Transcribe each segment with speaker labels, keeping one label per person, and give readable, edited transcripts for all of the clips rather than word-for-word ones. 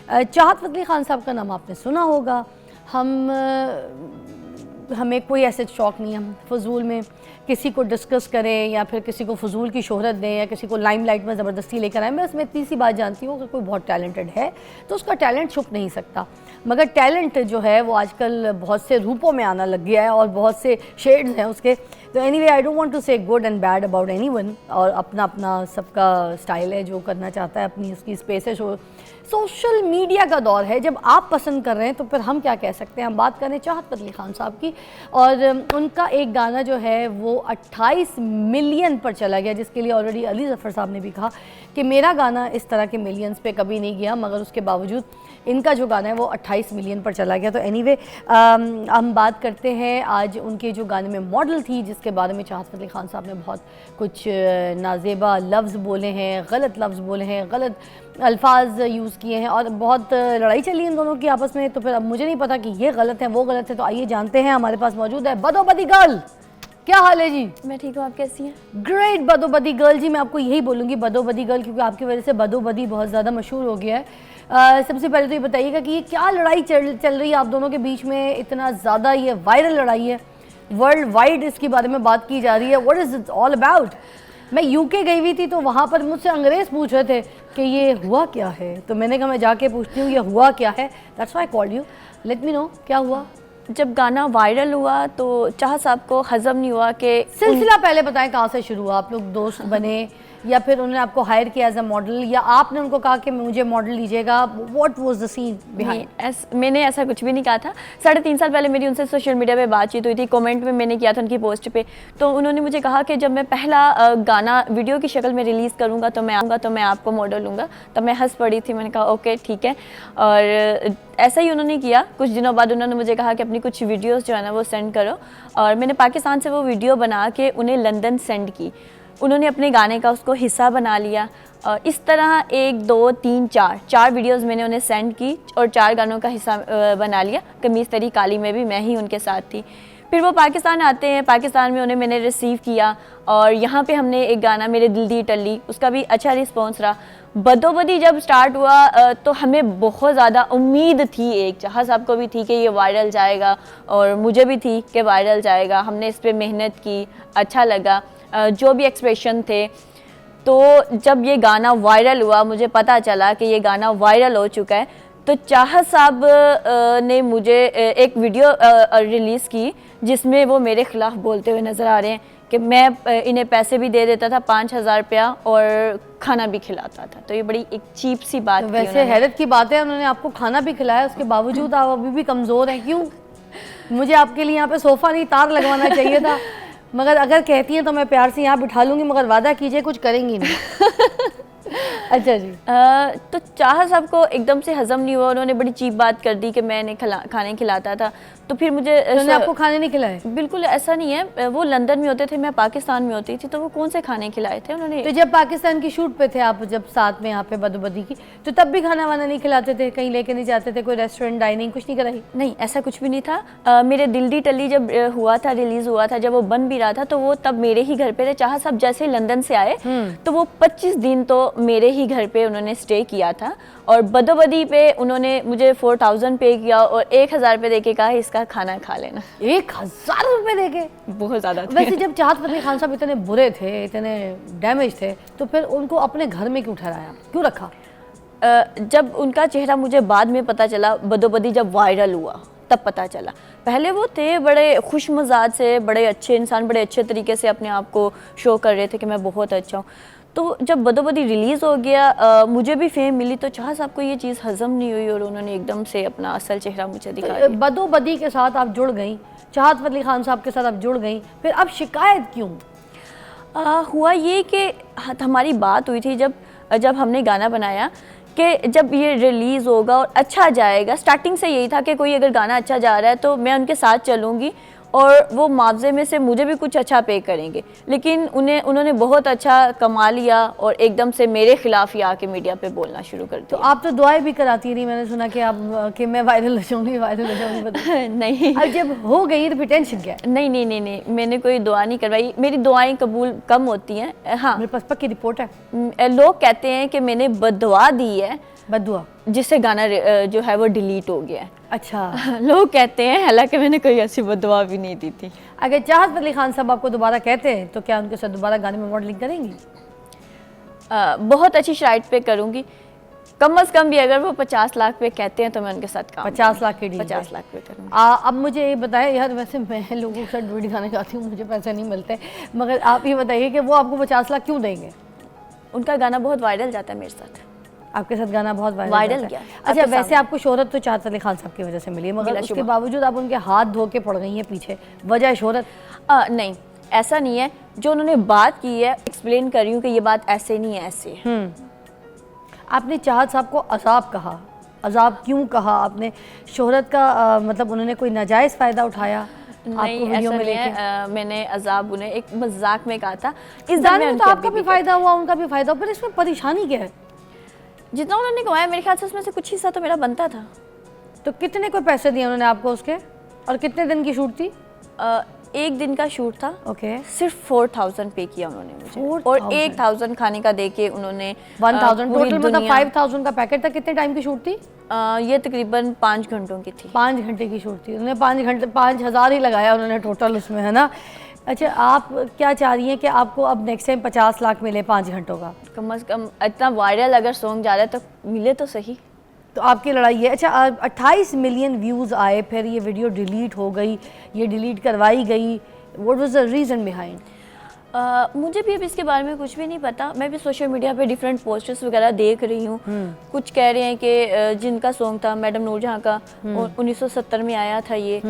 Speaker 1: चाहत फ़तेह अली खान साहब का नाम आपने सुना होगा। हमें कोई ऐसे शौक़ नहीं है हम फजूल में किसी को डिस्कस करें या फिर किसी को फजूल की शोहरत दें या किसी को लाइमलाइट में ज़बरदस्ती लेकर आएँ। मैं इसमें इतनी सी बात जानती हूँ कि कोई बहुत टैलेंटेड है तो उसका टैलेंट छुप नहीं सकता, मगर टैलेंट जो है वो आजकल बहुत से रूपों में आना लग गया है और बहुत से शेड्स हैं उसके। तो anyway I don't want to say good and bad about anyone, और अपना अपना सबका स्टाइल है, जो करना चाहता है अपनी उसकी स्पेस है। सोशल मीडिया का दौर है, जब आप पसंद कर रहे हैं तो फिर हम क्या कह सकते हैं। हम बात करें चाहत फ़तेह अली खान साहब की, और उनका एक गाना जो है वो 28 मिलियन पर चला गया, जिसके लिए ऑलरेडी अली ज़फ़र साहब ने भी कहा कि मेरा गाना इस तरह के मिलियंस पे कभी नहीं गया, मगर उसके बावजूद इनका जो गाना है वो 28 मिलियन पर चला गया। तो एनीवे हम बात करते हैं आज उनके जो गाने में मॉडल थी, जिसके बारे में चाहत फ़तेह अली खान साहब ने बहुत कुछ नाजेबा लफ्ज़ बोले हैं, गलत लफ्ज़ बोले हैं, गलत अल्फाज यूज़ किए हैं और बहुत लड़ाई चली इन दोनों की आपस में। तो फिर अब मुझे नहीं पता कि ये गलत है वो गलत है, तो आइए जानते हैं। हमारे पास मौजूद है बदो बदी गर्ल। क्या हाल है जी?
Speaker 2: मैं ठीक हूँ, आप कैसी हैं?
Speaker 1: ग्रेट बदो बदी गर्ल जी। मैं आपको यही बोलूँगी बदो बदी गर्ल, क्योंकि आपकी वजह से बदो बदी बहुत ज़्यादा मशहूर हो गया है। सबसे पहले तो ये बताइएगा कि ये क्या लड़ाई चल रही है आप दोनों के बीच में, इतना ज़्यादा ये वायरल लड़ाई है, वर्ल्ड वाइड इसके बारे में बात की जा रही है। What is it all about? मैं यूके गई हुई थी तो वहाँ पर मुझसे अंग्रेज़ पूछ रहे थे कि ये हुआ क्या है, तो मैंने कहा मैं जाके पूछती हूँ ये हुआ क्या है। That's why I called you, let me know क्या हुआ।
Speaker 2: जब गाना वायरल हुआ तो चाहत साहब को हज़म नहीं हुआ कि
Speaker 1: सिलसिला पहले बताएं कहाँ से शुरू हुआ, आप लोग दोस्त बने या फिर उन्होंने आपको हायर किया एज अ मॉडल, या आपने उनको कहा कि मुझे मॉडल लीजिएगा? What was the scene behind?
Speaker 2: मैंने ऐसा कुछ भी नहीं कहा था। 3.5 साल पहले मेरी उनसे सोशल मीडिया पे बातचीत हुई थी, कमेंट में मैंने किया था उनकी पोस्ट पे। तो उन्होंने मुझे कहा कि जब मैं पहला गाना वीडियो की शक्ल में रिलीज़ करूँगा तो मैं आऊँगा, तो मैं आपको मॉडल लूँगा। तब मैं हंस पड़ी थी, मैंने कहा ओके ठीक है। और ऐसा ही उन्होंने किया। कुछ दिनों बाद उन्होंने मुझे कहा कि अपनी कुछ वीडियोस जो है ना वो सेंड करो, और मैंने पाकिस्तान से वो वीडियो बना के उन्हें लंदन सेंड की। उन्होंने अपने गाने का उसको हिस्सा बना लिया। इस तरह 1 2 3 4 वीडियोस मैंने उन्हें सेंड की और 4 गानों का हिस्सा बना लिया। कमीज़ तेरी काली में भी मैं ही उनके साथ थी। फिर वो पाकिस्तान आते हैं, पाकिस्तान में उन्हें मैंने रिसीव किया और यहाँ पे हमने एक गाना मेरे दिल दी टल्ली, उसका भी अच्छा रिस्पॉन्स रहा। बदो बदी जब स्टार्ट हुआ तो हमें बहुत ज़्यादा उम्मीद थी, एक चाहत साहब को भी थी कि ये वायरल जाएगा और मुझे भी थी कि वायरल जाएगा। हमने इस पर मेहनत की, अच्छा लगा जो भी एक्सप्रेशन थे। तो जब ये गाना वायरल हुआ, मुझे पता चला कि ये गाना वायरल हो चुका है, तो चाहत साहब ने मुझे एक वीडियो रिलीज़ की जिसमें वो मेरे ख़िलाफ़ बोलते हुए नज़र आ रहे हैं कि मैं इन्हें पैसे भी दे देता था 5000 रुपया और खाना भी खिलाता था। तो ये बड़ी एक चीप सी बात
Speaker 1: तो वैसे हैरत की बात है, उन्होंने आपको खाना भी खिलाया, उसके बावजूद आप अभी भी कमज़ोर हैं। क्यों? मुझे आपके लिए यहाँ पे सोफ़ा नहीं तार लगवाना चाहिए था, मगर अगर कहती हैं तो मैं प्यार से यहाँ बिठा लूँगी, मगर वादा कीजिए कुछ करेंगी नहीं। अच्छा जी।
Speaker 2: तो चाहत साहब को एकदम से हज़म नहीं हुआ, उन्होंने बड़ी चीप बात कर दी कि मैंने खाने खिलाता था। तो फिर मुझे
Speaker 1: उन्होंने आपको खाने नहीं खिलाए?
Speaker 2: बिल्कुल ऐसा नहीं है, वो लंदन में होते थे, मैं पाकिस्तान में होती थी, तो वो कौन से खाने खिलाए थे उन्होंने?
Speaker 1: तो जब पाकिस्तान की शूट पे थे आप, जब साथ में यहाँ पे बदोबदी की, तो तब भी खाना वाना नहीं खिलाते थे? कहीं लेके नहीं जाते थे? कोई रेस्टोरेंट डाइनिंग कुछ नहीं कराई?
Speaker 2: नहीं, ऐसा कुछ भी नहीं था। मेरे दिल दी टल्ली जब हुआ था, रिलीज़ हुआ था, जब वो बन भी रहा था, तो वो तब मेरे ही घर पे थे। चाहत साहब जैसे ही लंदन से आए तो वो 25 दिन तो मेरे ही घर पे उन्होंने स्टे किया था, और बदोबदी पे उन्होंने मुझे 4000 पे किया और 1000 रुपये दे के कहा इसका खाना खा लेना।
Speaker 1: 1000 रुपये दे के?
Speaker 2: बहुत ज़्यादा।
Speaker 1: वैसे जब चाहत फ़तेह अली खान साहब इतने बुरे थे, इतने डैमेज थे, तो फिर उनको अपने घर में क्यों ठहराया, क्यों रखा?
Speaker 2: जब उनका चेहरा मुझे बाद में पता चला, बदोबदी जब वायरल हुआ तब पता चला। पहले वो थे बड़े खुश मिजाज से, बड़े अच्छे इंसान, बड़े अच्छे तरीके से अपने आप को शो कर रहे थे कि मैं बहुत अच्छा हूँ। तो जब बदोबदी रिलीज़ हो गया, मुझे भी फेम मिली, तो चाहत साहब को ये चीज़ हज़म नहीं हुई और उन्होंने एकदम से अपना असल चेहरा मुझे दिखा दिया।
Speaker 1: बदोबदी के साथ आप जुड़ गई, चाहत फ़तेह अली खान साहब के साथ आप जुड़ गई, फिर अब शिकायत क्यों?
Speaker 2: हुआ ये कि हमारी बात हुई थी जब हमने गाना बनाया कि जब ये रिलीज़ होगा और अच्छा जाएगा, स्टार्टिंग से यही था कि कोई अगर गाना अच्छा जा रहा है तो मैं उनके साथ चलूँगी और वो मुआवजे में से मुझे भी कुछ अच्छा पे करेंगे। लेकिन उन्होंने बहुत अच्छा कमा लिया और एकदम से मेरे खिलाफ ही आके मीडिया पे बोलना शुरू कर दिया।
Speaker 1: तो आप तो दुआएं भी कराती रही, मैंने सुना कि आप कि मैं वायरल हो जाऊँगी, वायरल हो जाऊँगी।
Speaker 2: नहीं,
Speaker 1: अब जब हो गई तो फिर टेंशन क्या?
Speaker 2: नहीं, मैंने कोई दुआ नहीं करवाई, मेरी दुआएं कबूल कम होती हैं। हाँ,
Speaker 1: मेरे पास पक्की रिपोर्ट है।
Speaker 2: लोग कहते हैं कि मैंने बद्दुआ दी है
Speaker 1: बद्दुआ।
Speaker 2: जिससे गाना जो है वो डिलीट हो गया है।
Speaker 1: अच्छा।
Speaker 2: लोग कहते हैं, हालांकि मैंने कोई ऐसी बद्दुआ भी नहीं दी थी।
Speaker 1: अगर चाहत फतेह अली खान साहब आपको दोबारा कहते हैं तो क्या उनके साथ दोबारा गाने में मॉडलिंग करेंगी?
Speaker 2: बहुत अच्छी शराइट पे करूँगी। कम अज़ कम भी अगर वो 50 लाख पे कहते हैं तो मैं उनके साथ काम
Speaker 1: 50 लाख की डील
Speaker 2: 50 लाख पे करूँगी।
Speaker 1: अब मुझे ये बताएं यार, वैसे मैं लोगों के साथ वीडियो गाना गाती हूँ, मुझे पैसे नहीं मिलते, मगर आप ये बताइए कि वो आपको 50 लाख क्यों देंगे?
Speaker 2: उनका गाना बहुत वायरल जाता है मेरे साथ।
Speaker 1: आपके साथ गाना बहुत
Speaker 2: वायरल
Speaker 1: जाता
Speaker 2: गया।
Speaker 1: है। अच्छा, वैसे आपको शोहरत तो चाहत अली खान साहब की वजह से मिली है, मगर उसके बावजूद आप उनके हाथ धो के पड़ गई हैं पीछे, वजह शोहरत?
Speaker 2: नहीं, ऐसा नहीं है। जो उन्होंने बात की है, एक्सप्लेन कर रही हूँ कि ये बात ऐसे नहीं है, ऐसे है।
Speaker 1: आपने चाहत साहब को अजाब कहा, अजाब क्यों कहा आपने? शोहरत का मतलब उन्होंने कोई नाजायज़ फ़ायदा उठाया?
Speaker 2: नहीं, ऐसा नहीं है। मैंने अजाब उन्हें एक मजाक में कहा था।
Speaker 1: इस गाने में तो आपका भी फ़ायदा हुआ, उनका भी फ़ायदा हुआ, पर इसमें परेशानी क्या है?
Speaker 2: जितना उन्होंने कमाया मेरे ख्याल से उसमें से कुछ हिस्सा तो मेरा बनता था। तो
Speaker 1: कितने कोई पैसे दिए उन्होंने आपको उसके, और कितने दिन की शूट थी?
Speaker 2: एक दिन का शूट था।
Speaker 1: ओके।
Speaker 2: सिर्फ 4000 पे किया उन्होंने मुझे, और 1000 खाने का दे के उन्होंने
Speaker 1: 1000 टोटल, मतलब 5000 का पैकेट था। कितने टाइम की शूट थी?
Speaker 2: ये तकरीबन 5 घंटों की थी।
Speaker 1: 5 घंटे की शूट थी। उन्होंने 5 घंटे 5000 ही लगाया उन्होंने टोटल उसमें, है ना? अच्छा, आप क्या चाह रही हैं कि आपको अब नेक्स्ट टाइम 50 लाख मिले 5 घंटों का?
Speaker 2: कम अज़ कम इतना वायरल अगर सॉन्ग जा रहा है तो मिले तो सही।
Speaker 1: तो आपकी लड़ाई है। अच्छा, 28 मिलियन व्यूज़ आए, फिर ये वीडियो डिलीट हो गई, ये डिलीट करवाई गई, what was the reason behind?
Speaker 2: मुझे भी अब इसके बारे में कुछ भी नहीं पता। मैं भी सोशल मीडिया पे डिफरेंट पोस्टर्स वगैरह देख रही हूँ। कुछ कह रहे हैं कि जिनका सॉन्ग था मैडम नूरजहां का, 1970 में आया था ये,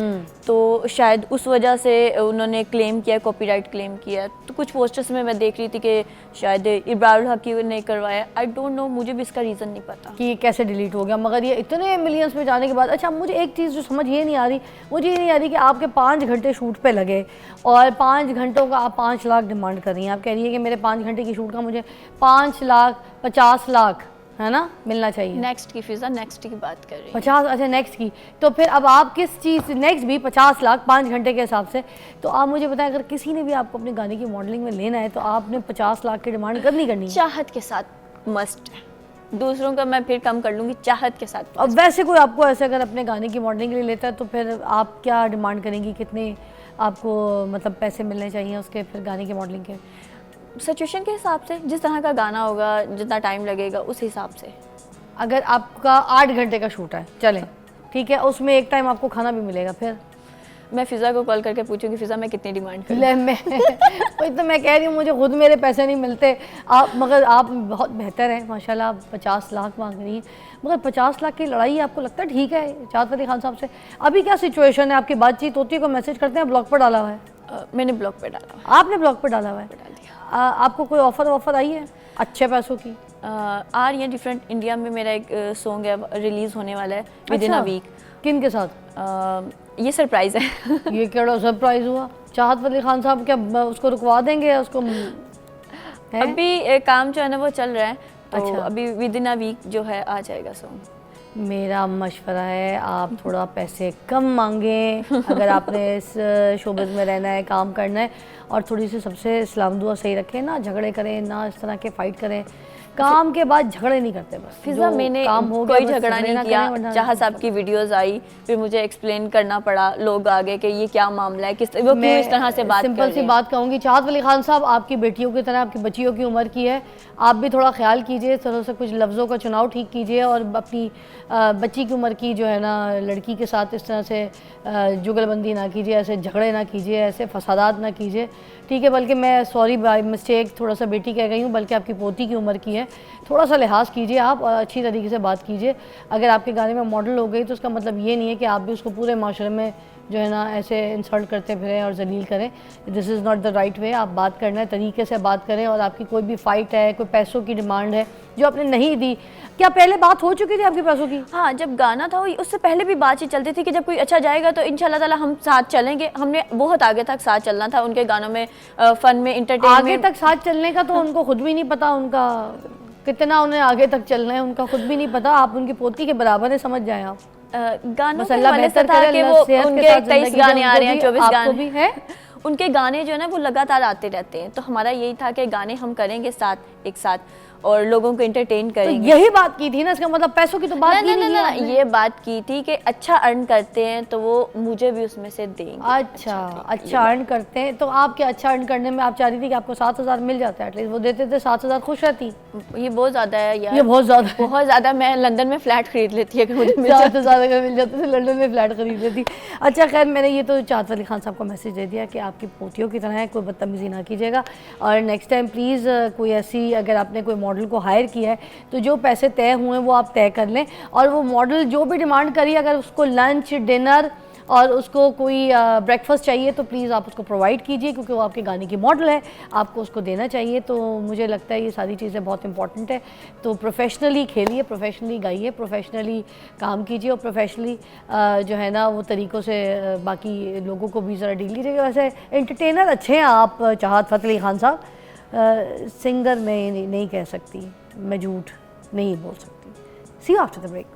Speaker 2: तो शायद उस वजह से उन्होंने क्लेम किया, कॉपीराइट क्लेम किया। तो कुछ पोस्टर्स में मैं देख रही थी कि शायद इब्रारुल हकी ने करवाया। आई डोंट नो, मुझे भी इसका रीज़न नहीं पता
Speaker 1: कि कैसे डिलीट हो गया, मगर ये इतने मिलियंस में जाने के बाद। अच्छा, मुझे एक चीज़ जो समझ ये नहीं आ रही, मुझे ये नहीं आ रही कि आपके 5 घंटे शूट पे लगे और 5 घंटों का आप 5 लाख डिमांड कर रही हैं। आप कह रही है कि मेरे 5 घंटे की शूट का मुझे 5 लाख 50 लाख, है ना, मिलना चाहिए।
Speaker 2: नेक्स्ट की फिजा, नेक्स्ट की बात कर रही हैं।
Speaker 1: 50? अच्छा, नेक्स्ट की। तो फिर अब आप किस चीज़, नेक्स्ट भी 50 लाख 5 घंटे के हिसाब से? तो आप मुझे बताएं, अगर किसी ने भी आपको अपने गाने की मॉडलिंग में लेना है तो आपने 50 लाख की डिमांड करनी है?
Speaker 2: चाहत के साथ मस्ट है, दूसरों का मैं फिर कम कर लूँगी, चाहत के साथ।
Speaker 1: अब वैसे कोई आपको ऐसे अगर अपने गाने की मॉडलिंग के लिए लेता है तो फिर आप क्या डिमांड करेंगी? कितने आपको मतलब पैसे मिलने चाहिए उसके, फिर गाने की मॉडलिंग के?
Speaker 2: सिचुएशन के हिसाब से, जिस तरह का गाना होगा, जितना टाइम लगेगा उस हिसाब से।
Speaker 1: अगर आपका 8 घंटे का शूट है, चलें ठीक है, उसमें एक टाइम आपको खाना भी मिलेगा, फिर?
Speaker 2: मैं फ़िज़ा को कॉल करके पूछूंगी, फ़िज़ा मैं कितनी डिमांड करूं?
Speaker 1: मैं वही तो मैं कह रही हूँ, मुझे खुद मेरे पैसे नहीं मिलते। आप, मगर आप बहुत बेहतर हैं माशाल्लाह, आप 50 लाख मांग रही हैं, मगर 50 लाख की लड़ाई आपको लगता है ठीक है चाहत फतेह खान साहब से? अभी क्या सिचुएशन है? आपकी बातचीत होती है, को मैसेज करते हैं, ब्लॉक पर डाला हुआ है?
Speaker 2: मैंने ब्लॉक पर डाला हुआ है।
Speaker 1: आपने ब्लॉक पर डाला हुआ है? आपको कोई ऑफ़र आई है अच्छे पैसों की?
Speaker 2: आ रही है डिफरेंट। इंडिया में मेरा एक सॉन्ग है, रिलीज़ होने वाला है विद इन अ वीक।
Speaker 1: किन के साथ?
Speaker 2: ये सरप्राइज़ है।
Speaker 1: ये केड़ा सरप्राइज़ हुआ? चाहत फतेह खान साहब क्या उसको रुकवा देंगे या उसको है?
Speaker 2: अभी काम जो है ना वो चल रहा है, तो
Speaker 1: अच्छा।
Speaker 2: अभी विद इन अ वीक जो है आ जाएगा सॉन्ग।
Speaker 1: मेरा मशवरा है आप थोड़ा पैसे कम मांगें अगर आपने इस शोबिज़ में रहना है, काम करना है, और थोड़ी सी सबसे इस्लाम दुआ सही रखें, ना झगड़े करें, ना इस तरह के फ़ाइट करें। काम के बाद झगड़े नहीं करते बस।
Speaker 2: फिजा मैंने कोई झगड़ा नहीं किया। चाहत साहब की वीडियोस आई, फिर मुझे एक्सप्लेन करना पड़ा, लोग आगे कि ये क्या मामला है, किस वो क्यों इस तरह से बात कर रहे हैं।
Speaker 1: सिंपल सी बात कहूँगी, चाहत फतेह खान साहब आपकी बेटियों की तरह, आपकी बच्चियों की उम्र की है, आप भी थोड़ा ख्याल कीजिए, थोड़ा सा कुछ लफ्ज़ों का चुनाव ठीक कीजिए, और अपनी बच्ची की उम्र की जो है ना लड़की के साथ इस तरह से जुगलबंदी ना कीजिए, ऐसे झगड़े ना कीजिए, ऐसे फसादात ना कीजिए, ठीक है? बल्कि मैं सॉरी बाय मिस्टेक थोड़ा सा बेटी कह गई हूँ, बल्कि आपकी पोती की उम्र की है, थोड़ा सा लिहाज कीजिए आप, और अच्छी तरीके से बात कीजिए। अगर आपके गाने में मॉडल हो गई तो उसका मतलब ये नहीं है कि आप भी उसको पूरे माशरे में जो है ना ऐसे इंसल्ट करते फिरें और जलील करें। This is not the right way. आप बात करना है, तरीके से बात करें, और आपकी कोई भी फ़ाइट है, कोई पैसों की डिमांड है जो आपने नहीं दी, क्या पहले बात हो चुकी थी आपकी पैसों की?
Speaker 2: हाँ, जब गाना था उससे पहले भी बातचीत चलती थी कि जब कोई अच्छा जाएगा तो इंशाल्लाह ताला हम साथ चलेंगे। हमने बहुत आगे तक साथ चलना था उनके गानों में, फ़न में, एंटरटेनमेंट।
Speaker 1: आगे तक साथ चलने का तो उनको खुद भी नहीं पता, उनका कितना उन्हें आगे तक चलना है उनका खुद भी नहीं पता। आप उनकी पोती के बराबर है, समझ जाएं आप।
Speaker 2: गानों के हवाले से था कि वो उनके 23 गाने आ रहे हैं, 24 गाने
Speaker 1: भी है।
Speaker 2: उनके गाने जो है ना वो लगातार आते रहते हैं, तो हमारा यही था कि गाने हम करेंगे साथ, एक साथ। और लोगों को एंटरटेन
Speaker 1: तो
Speaker 2: करेंगे।
Speaker 1: यही बात की थी ना, इसका मतलब पैसों की तो बात
Speaker 2: ना
Speaker 1: ही
Speaker 2: ना
Speaker 1: नहीं
Speaker 2: ना
Speaker 1: है आपने।
Speaker 2: ये बात की थी कि अच्छा अर्न करते हैं तो वो मुझे भी उसमें से देंगे।
Speaker 1: अच्छा अर्न करते हैं, तो आप क्या अच्छा अर्न करने में आप चाह रही थी कि आपको 7,000 मिल जाता है एटलीस्ट, वो देते थे 7,000 खुश रहती।
Speaker 2: ये बहुत ज़्यादा है यार,
Speaker 1: ये बहुत ज़्यादा है।
Speaker 2: बहुत ज़्यादा। मैं लंदन में फ्लैट खरीद लेती अगर मुझे मिल
Speaker 1: 7,000 अगर मिल जाते थे लंदन में फ्लैट खरीद लेती। अच्छा खैर, मैंने ये तो चाहत अली खान साहब को मैसेज दे दिया कि आपकी पोतियों की तरह है, कोई बदतमीज़ी ना कीजिएगा, और नेक्स्ट टाइम प्लीज़ कोई ऐसी, अगर आपने कोई मॉडल को हायर किया है तो जो पैसे तय हुए हैं वो आप तय कर लें, और वो मॉडल जो भी डिमांड करिए, अगर उसको लंच डिनर और उसको कोई ब्रेकफास्ट चाहिए तो प्लीज़ आप उसको प्रोवाइड कीजिए, क्योंकि वो आपके गाने की मॉडल है, आपको उसको देना चाहिए। तो मुझे लगता है ये सारी चीज़ें बहुत इंपॉर्टेंट है। तो प्रोफेशनली खेलिए, प्रोफेशनली गाइए, प्रोफेशनली काम कीजिए, और प्रोफेशनली जो है ना वो तरीक़ों से बाकी लोगों को भी ज़रा डील कीजिएगा। वैसे एंटरटेनर अच्छे हैं आप चाहत अली खान साहब, सिंगर मैं नहीं कह सकती, मैं झूठ नहीं बोल सकती। सी यू आफ्टर द ब्रेक।